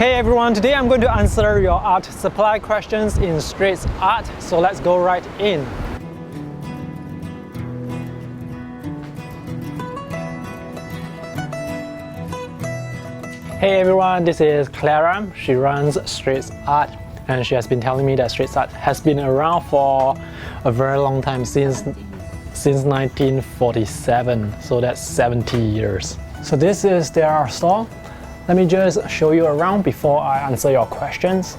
Hey everyone, today I'm going to answer your art supply questions in Straits Art, so let's go right in. Hey everyone, this is Clara. She runs Straits Art and she has been telling me that Straits Art has been around for a very long time, since 1947, so that's 70 years. So this is their store. Let me just show you around before I answer your questions.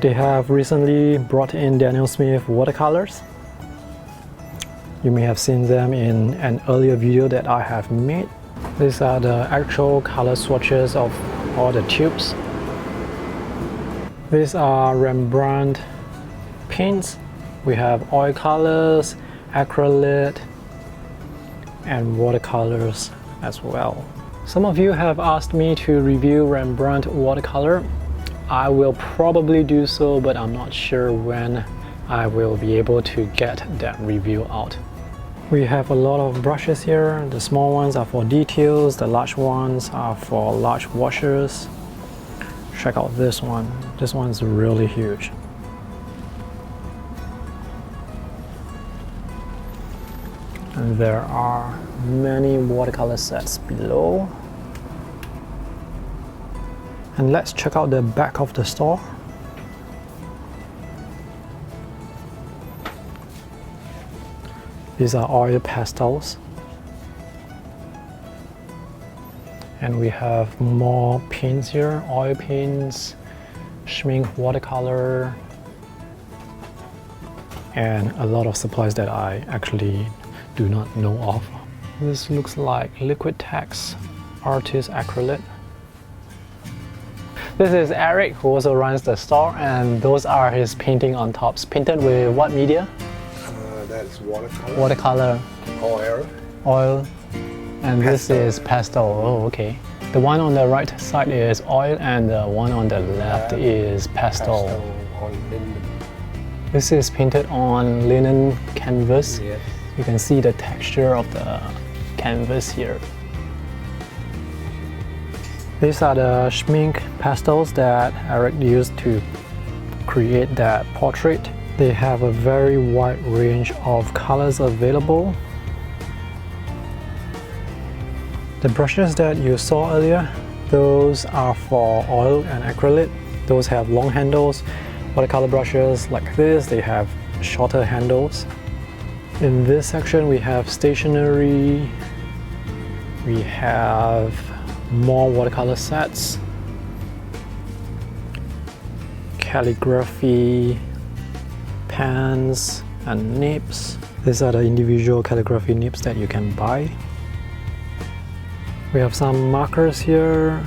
They have recently brought in Daniel Smith watercolors. You may have seen them in an earlier video that I have made. These are the actual color swatches of all the tubes. These are Rembrandt paints. We have oil colors, acrylic, and watercolors as well. Some of you have asked me to review Rembrandt watercolor. I will probably do so, but I'm not sure when I will be able to get that review out. We have a lot of brushes here. The small ones are for details, the large ones are for large washes. Check out this one. This one is really huge. And there are many watercolor sets below. And let's check out the back of the store. These are oil pastels. And we have more paints here, oil paints, Schmink watercolor, and a lot of supplies that I actually do not know of. This looks like Liquitex Artist Acrylic. This is Eric, who also runs the store, and those are his painting on tops. Painted with what media? That's watercolor. Watercolor. Oil. Oil. And Pastel. This is pastel. Oh, okay. The one on the right side is oil and the one on the left is pastel. On linen. This is painted on linen canvas. Yes. You can see the texture of the canvas here. These are the Schmink pastels that Eric used to create that portrait. They have a very wide range of colors available. The brushes that you saw earlier, those are for oil and acrylic. Those have long handles. Watercolor brushes like this, they have shorter handles. In this section we have stationery. We have more watercolor sets, calligraphy, pens and nibs. These are the individual calligraphy nibs that you can buy. We have some markers here,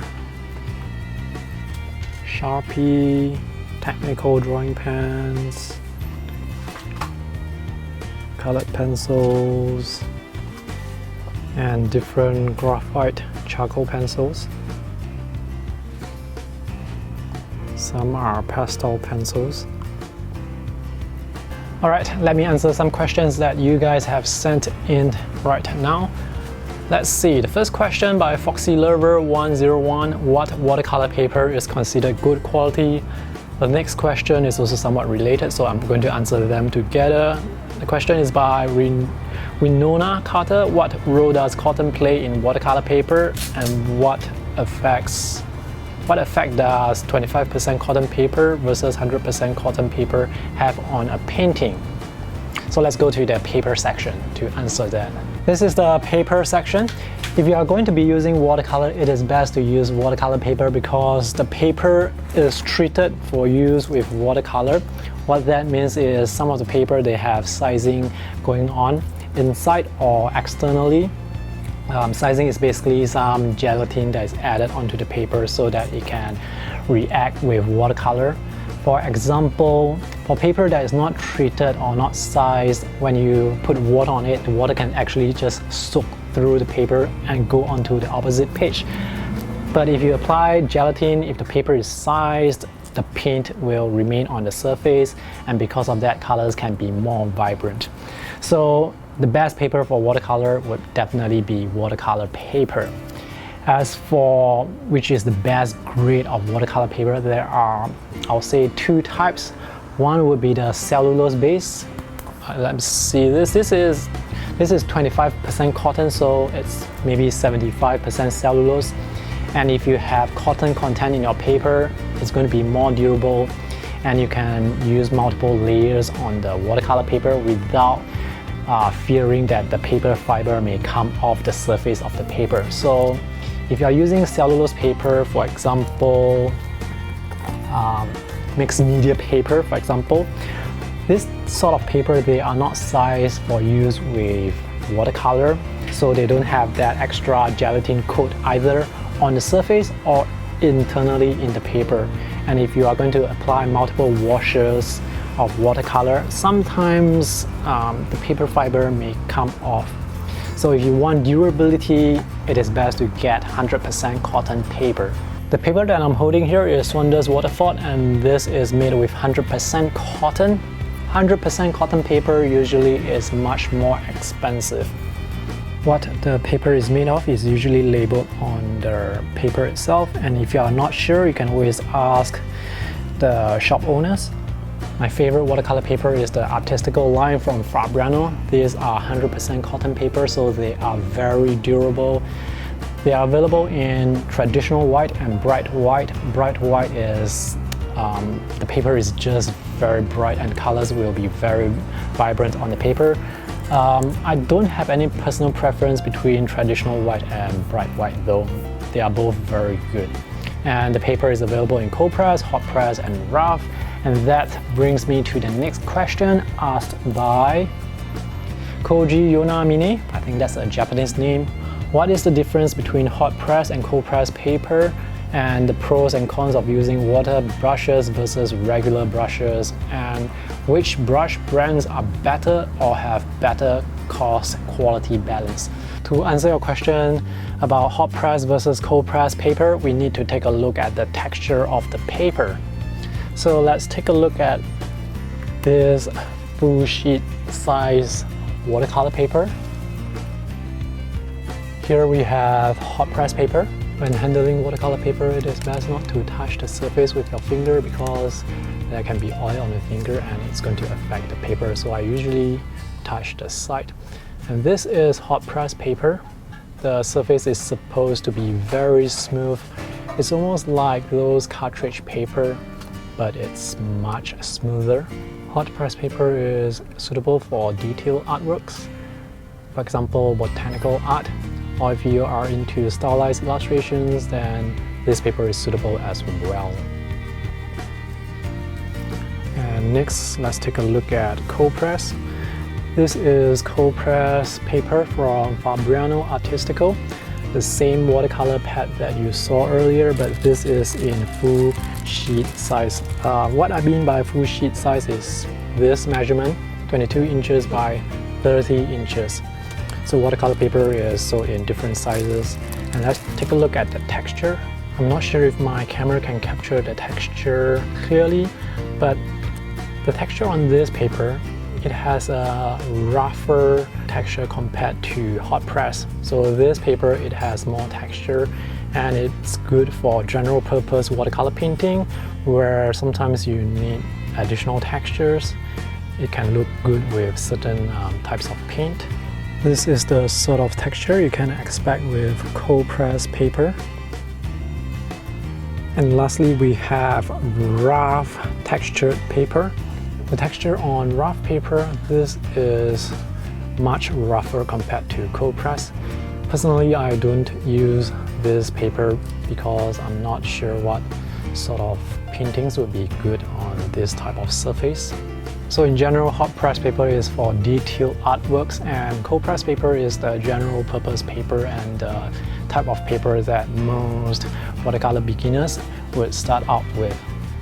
Sharpie, technical drawing pens, colored pencils, and different graphite charcoal pencils. Some are pastel pencils. Alright, let me answer some questions that you guys have sent in right now. Let's see, the first question by Foxy Lover 101, what watercolor paper is considered good quality? The next question is also somewhat related, so I'm going to answer them together. The question is by Winona Carter, what role does cotton play in watercolor paper, and what effect does 25% cotton paper versus 100% cotton paper have on a painting? So let's go to the paper section to answer that. This is the paper section. If you are going to be using watercolor, it is best to use watercolor paper because the paper is treated for use with watercolor. What that means is some of the paper, they have sizing going on inside or externally. Sizing is basically some gelatin that is added onto the paper so that it can react with watercolor. For example, for paper that is not treated or not sized, when you put water on it, the water can actually just soak through the paper and go onto the opposite page. But if you apply gelatin, if the paper is sized, the paint will remain on the surface, and because of that, colors can be more vibrant. So the best paper for watercolor would definitely be watercolor paper. As for which is the best grade of watercolor paper, there are, I'll say, two types. One would be the cellulose base. Let me see this. This is 25% cotton, so it's maybe 75% cellulose. And if you have cotton content in your paper, it's going to be more durable, and you can use multiple layers on the watercolor paper without fearing that the paper fiber may come off the surface of the paper. So if you are using cellulose paper, for example, mixed media paper, for example, this sort of paper, they are not sized for use with watercolor, so they don't have that extra gelatin coat either on the surface or internally in the paper. And if you are going to apply multiple washes of watercolor, sometimes the paper fiber may come off. So if you want durability, it is best to get 100% cotton paper. The paper that I'm holding here is Wonders Waterford, and this is made with 100% cotton. 100% cotton paper usually is much more expensive. What the paper is made of is usually labeled on the paper itself, and if you are not sure, you can always ask the shop owners. My favorite watercolor paper is the Artistical line from Fabriano. These are 100% cotton paper, so they are very durable. They are available in traditional white and bright white. Bright white is, the paper is just very bright and colors will be very vibrant on the paper. I don't have any personal preference between traditional white and bright white, though they are both very good. And the paper is available in cold press, hot press, and rough. And that brings me to the next question asked by Koji Yonamine. I think that's a Japanese name. What is the difference between hot press and cold press paper, and the pros and cons of using water brushes versus regular brushes, and which brush brands are better or have better cost-quality balance? To answer your question about hot press versus cold press paper, we need to take a look at the texture of the paper. So let's take a look at this full sheet size watercolor paper. Here we have hot press paper. When handling watercolor paper, it is best not to touch the surface with your finger because there can be oil on the finger and it's going to affect the paper. So I usually touch the side. And this is hot press paper. The surface is supposed to be very smooth. It's almost like those cartridge paper, but it's much smoother. Hot press paper is suitable for detailed artworks, for example, botanical art, or if you are into stylized illustrations, then this paper is suitable as well. And next, let's take a look at cold press. This is cold press paper from Fabriano Artistico, the same watercolor pad that you saw earlier, but this is in full sheet size. What I mean by full sheet size is this measurement, 22 inches by 30 inches. So watercolor paper is sold in different sizes. And let's take a look at the texture. I'm not sure if my camera can capture the texture clearly, but the texture on this paper, it has a rougher texture compared to hot press. So this paper, it has more texture, and it's good for general purpose watercolor painting where sometimes you need additional textures. It can look good with certain types of paint. This is the sort of texture you can expect with cold press paper. And lastly, we have rough textured paper. The texture on rough paper, this is much rougher compared to cold press. Personally, I don't use this paper because I'm not sure what sort of paintings would be good on this type of surface. So in general, hot press paper is for detailed artworks, and cold press paper is the general purpose paper and the type of paper that most watercolor beginners would start out with.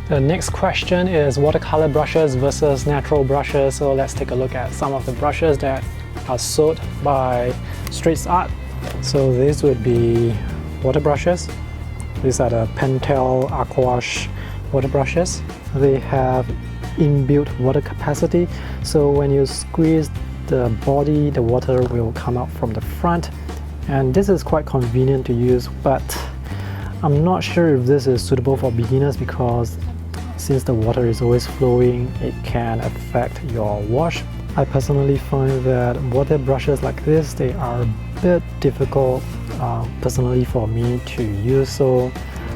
The next question is watercolor brushes versus natural brushes. So let's take a look at some of the brushes that are sold by Straits Art. So these would be water brushes. These are the Pentel Aquash water brushes. They have inbuilt water capacity, so when you squeeze the body, the water will come out from the front, and this is quite convenient to use, but I'm not sure if this is suitable for beginners because since the water is always flowing, it can affect your wash. I personally find that water brushes like this, they are a bit difficult personally for me to use, so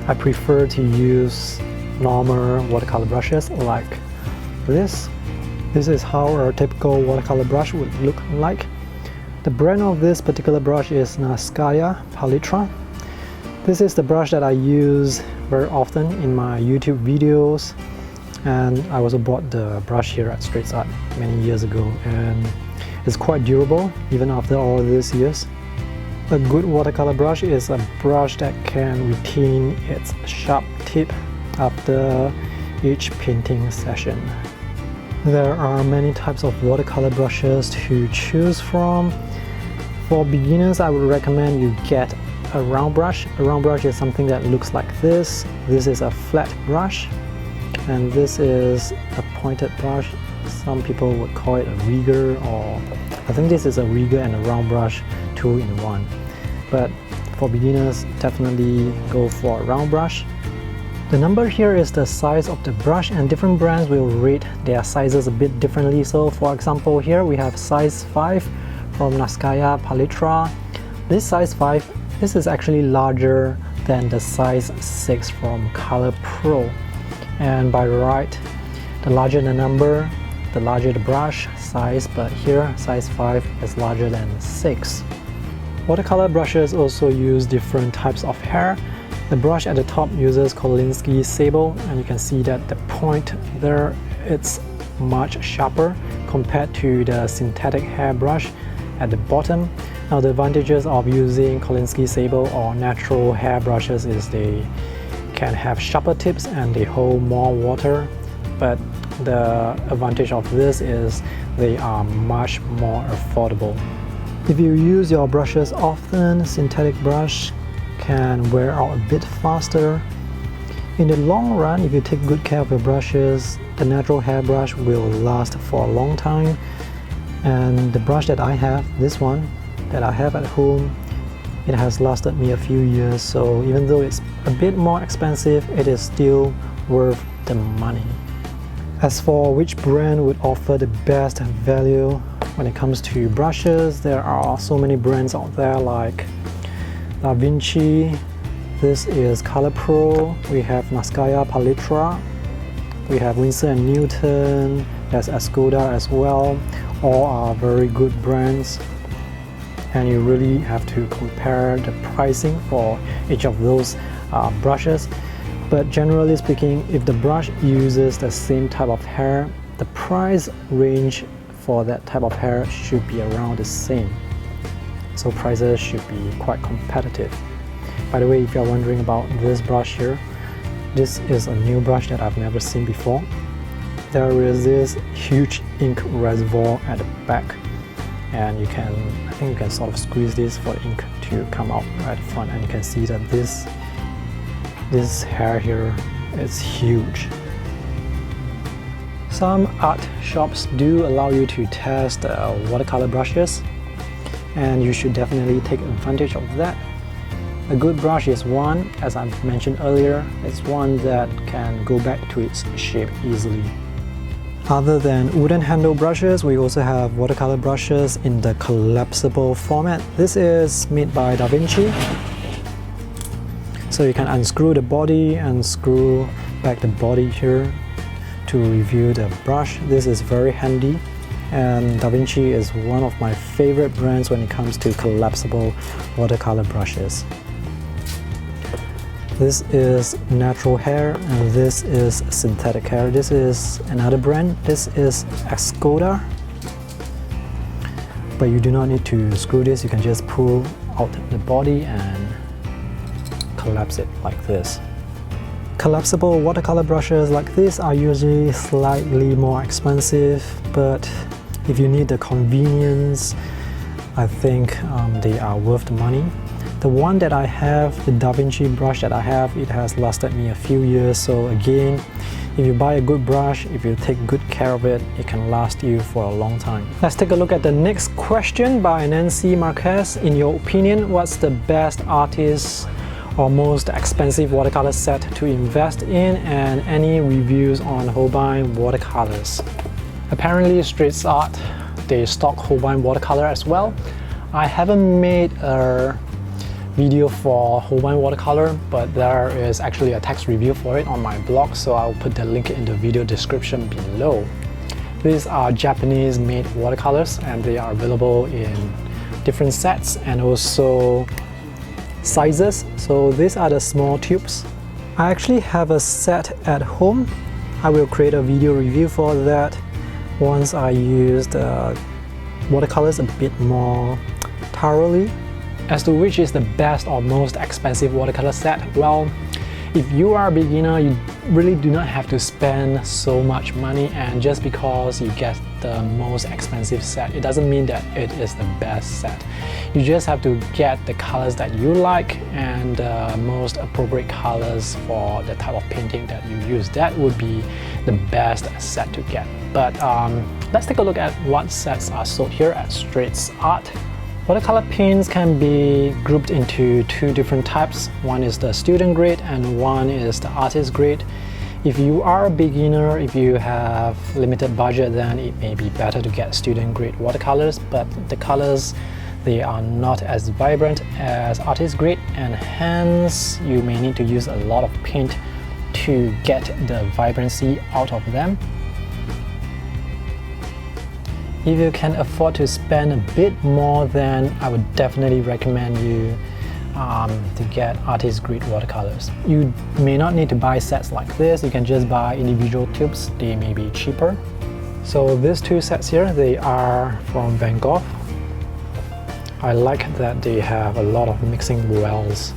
I prefer to use normal watercolor brushes like this. This is how a typical watercolor brush would look like. The brand of this particular brush is Nevskaya Palitra. This is the brush that I use very often in my YouTube videos, and I also bought the brush here at Straits Art many years ago, and it's quite durable even after all these years. A good watercolor brush is a brush that can retain its sharp tip after each painting session. There are many types of watercolor brushes to choose from. For beginners, I would recommend you get a round brush. A round brush is something that looks like this. This is a flat brush, and this is a pointed brush. Some people would call it a rigger, or I think this is a rigger and a round brush 2 in 1. But for beginners, definitely go for a round brush. The number here is the size of the brush, and different brands will rate their sizes a bit differently. So for example, here we have size 5 from Nevskaya Palitra. This size 5, this is actually larger than the size 6 from Color Pro. And by right, the larger the number, the larger the brush size, but here size 5 is larger than 6. Watercolor brushes also use different types of hair. The brush at the top uses Kolinsky sable, and you can see that the point there, it's much sharper compared to the synthetic hair brush at the bottom. Now the advantages of using Kolinsky sable or natural hair brushes is they can have sharper tips and they hold more water, but the advantage of this is they are much more affordable. If you use your brushes often, synthetic brush can wear out a bit faster. In the long run, if you take good care of your brushes, the natural hair brush will last for a long time. And the brush that I have, this one that I have at home, it has lasted me a few years, so even though it's a bit more expensive, it is still worth the money. As for which brand would offer the best value when it comes to brushes, there are so many brands out there like Da Vinci, this is Color Pro, we have Nevskaya Palitra, we have Winsor & Newton, there's Escoda as well. All are very good brands, and you really have to compare the pricing for each of those brushes. But generally speaking, if the brush uses the same type of hair, the price range for that type of hair should be around the same. So prices should be quite competitive. By the way, if you're wondering about this brush here, this is a new brush that I've never seen before. There is this huge ink reservoir at the back, and I think you can sort of squeeze this for the ink to come out at the front, and you can see that this hair here is huge. Some art shops do allow you to test watercolor brushes, and you should definitely take advantage of that. A good brush is one, as I've mentioned earlier, it's one that can go back to its shape easily. Other than wooden handle brushes, we also have watercolor brushes in the collapsible format. This is made by Da Vinci. So you can unscrew the body and screw back the body here to reveal the brush. This is very handy, and Da Vinci is one of my favorite brands when it comes to collapsible watercolor brushes. This is natural hair, and this is synthetic hair. This is another brand. This is Escoda, but you do not need to screw this. You can just pull out the body and collapse it like this. Collapsible watercolor brushes like this are usually slightly more expensive, but if you need the convenience I think they are worth the money. The one that I have, the Da Vinci brush that I have, it has lasted me a few years. So again, if you buy a good brush, if you take good care of it, it can last you for a long time. Let's take a look at the next question by Nancy Marquez. In your opinion, what's the best artist or most expensive watercolor set to invest in, and any reviews on Holbein watercolors? Apparently Straits Art, they stock Holbein watercolor as well. I haven't made a video for Holbein watercolor, but there is actually a text review for it on my blog, so I'll put the link in the video description below. These are Japanese made watercolors and they are available in different sets and also sizes. So these are the small tubes. I actually have a set at home. I will create a video review for that once I use the watercolors a bit more thoroughly. As to which is the best or most expensive watercolor set, well, if you are a beginner, you really do not have to spend so much money, and just because you get the most expensive set, it doesn't mean that it is the best set. You just have to get the colors that you like and the most appropriate colors for the type of painting that you use. That would be the best set to get. But let's take a look at what sets are sold here at Straits Art. Watercolor paints can be grouped into two different types. One is the student grade and one is the artist grade. If you are a beginner, if you have limited budget, then it may be better to get student grade watercolors, but the colors, they are not as vibrant as artist grade, and hence you may need to use a lot of paint to get the vibrancy out of them. If you can afford to spend a bit more, then I would definitely recommend you to get artist grade watercolors. You may not need to buy sets like this, you can just buy individual tubes, they may be cheaper. So these two sets here, they are from Van Gogh. I like that they have a lot of mixing wells.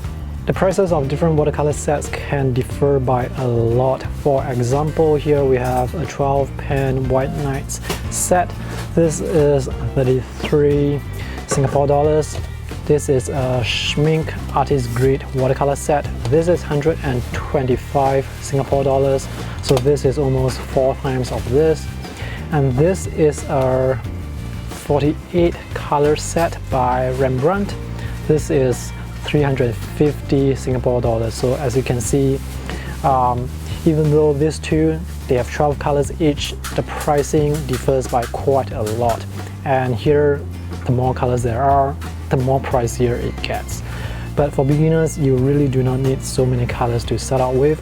The prices of different watercolor sets can differ by a lot. For example, here we have a 12 pen White Nights set. This is 33 Singapore dollars. This is a Schmink artist grade watercolor set. This is 125 Singapore dollars. So this is almost 4 times of this. And this is a 48 color set by Rembrandt. This is 350 Singapore dollars. So as you can see, even though these two, they have 12 colors each, the pricing differs by quite a lot. And here, the more colors there are, the more pricier it gets. But for beginners, you really do not need so many colors to start out with.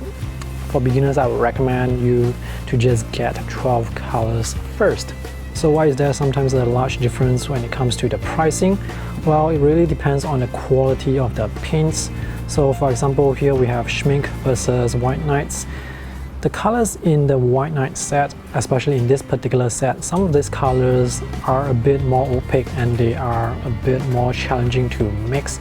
For beginners, I would recommend you to just get 12 colors first. So why is there sometimes a large difference when it comes to the pricing? Well, it really depends on the quality of the paints. So for example, here we have Schmink versus White Nights. The colors in the White Night set, especially in this particular set, some of these colors are a bit more opaque and they are a bit more challenging to mix.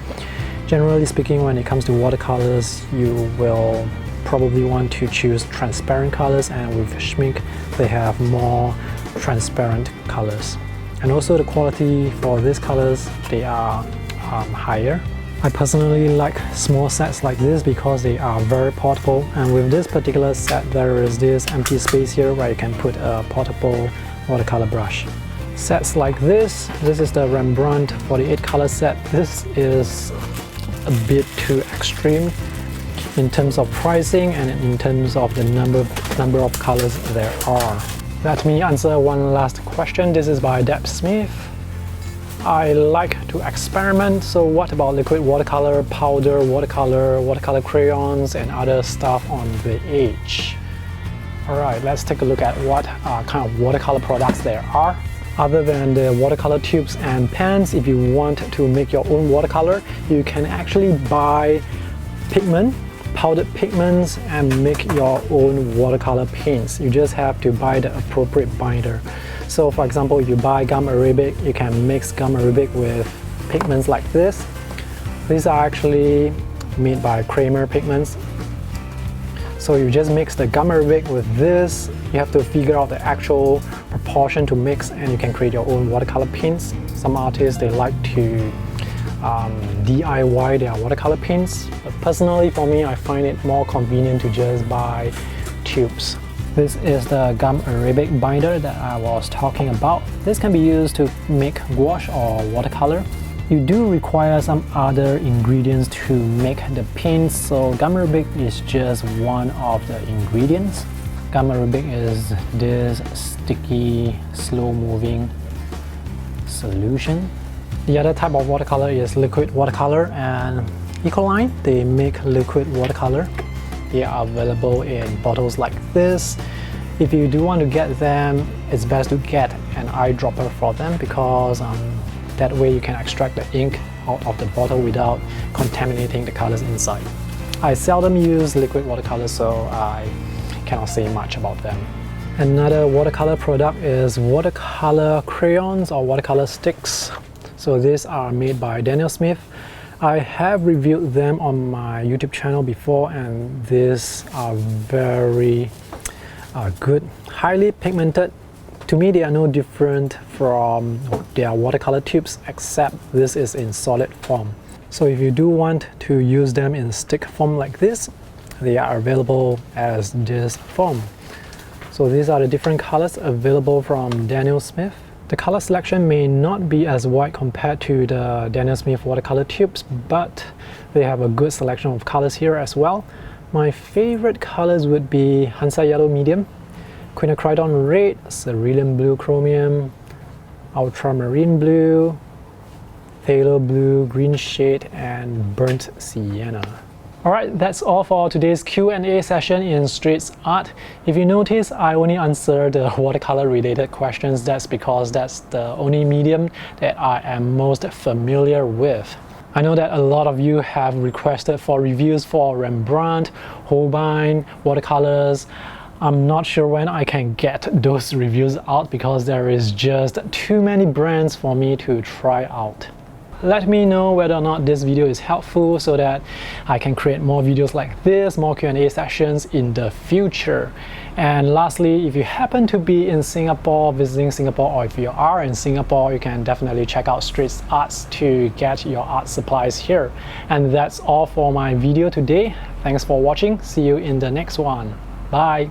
Generally speaking, when it comes to watercolors, you will probably want to choose transparent colors, and with Schmink, they have more transparent colors. And also the quality for these colors, they are higher. I personally like small sets like this because they are very portable, and with this particular set there is this empty space here where you can put a portable watercolor brush. Sets like this is the Rembrandt 48 color set. This is a bit too extreme in terms of pricing and in terms of the number of colors there are. Let me answer one last question. This is by Deb Smith. I like to experiment, so what about liquid watercolor, powder watercolor, watercolor crayons and other stuff on the edge? Alright, let's take a look at what kind of watercolor products there are. Other than the watercolor tubes and pens, if you want to make your own watercolor, you can actually buy pigment, powdered pigments, and make your own watercolor paints. You just have to buy the appropriate binder. So for example, if you buy gum arabic, you can mix gum arabic with pigments like this. These are actually made by Kremer Pigments. So you just mix the gum arabic with this. You have to figure out the actual proportion to mix, and you can create your own watercolor paints. Some artists, they like to DIY their watercolor paints, but personally for me, I find it more convenient to just buy tubes. This is the gum arabic binder that I was talking about. This can be used to make gouache or watercolor. You do require some other ingredients to make the paint, so gum arabic is just one of the ingredients. Gum arabic is this sticky, slow-moving solution. The other type of watercolor is liquid watercolor, and Ecoline, they make liquid watercolor. They are available in bottles like this. If you do want to get them, it's best to get an eyedropper for them because that way you can extract the ink out of the bottle without contaminating the colors inside. I seldom use liquid watercolor, so I cannot say much about them. Another watercolor product is watercolor crayons or watercolor sticks. So these are made by Daniel Smith. I have reviewed them on my YouTube channel before, and these are very good, highly pigmented. To me, they are no different from their watercolor tubes, except this is in solid form. So if you do want to use them in stick form like this, they are available as this form. So these are the different colors available from Daniel Smith. The color selection may not be as wide compared to the Daniel Smith watercolor tubes, but they have a good selection of colors here as well. My favorite colors would be Hansa Yellow Medium, Quinacridone Red, Cerulean Blue Chromium, Ultramarine Blue, Phthalo Blue, Green Shade, and Burnt Sienna. Alright, that's all for today's Q&A session in Straits Art. If you notice, I only answer the watercolor related questions. That's because that's the only medium that I am most familiar with. I know that a lot of you have requested for reviews for Rembrandt, Holbein, watercolors. I'm not sure when I can get those reviews out because there is just too many brands for me to try out. Let me know whether or not this video is helpful so that I can create more videos like this, more Q&A sessions in the future. And lastly, if you happen to be in Singapore, visiting Singapore, or if you are in Singapore, you can definitely check out Straits Arts to get your art supplies here. And that's all for my video today. Thanks for watching. See you in the next one. Bye.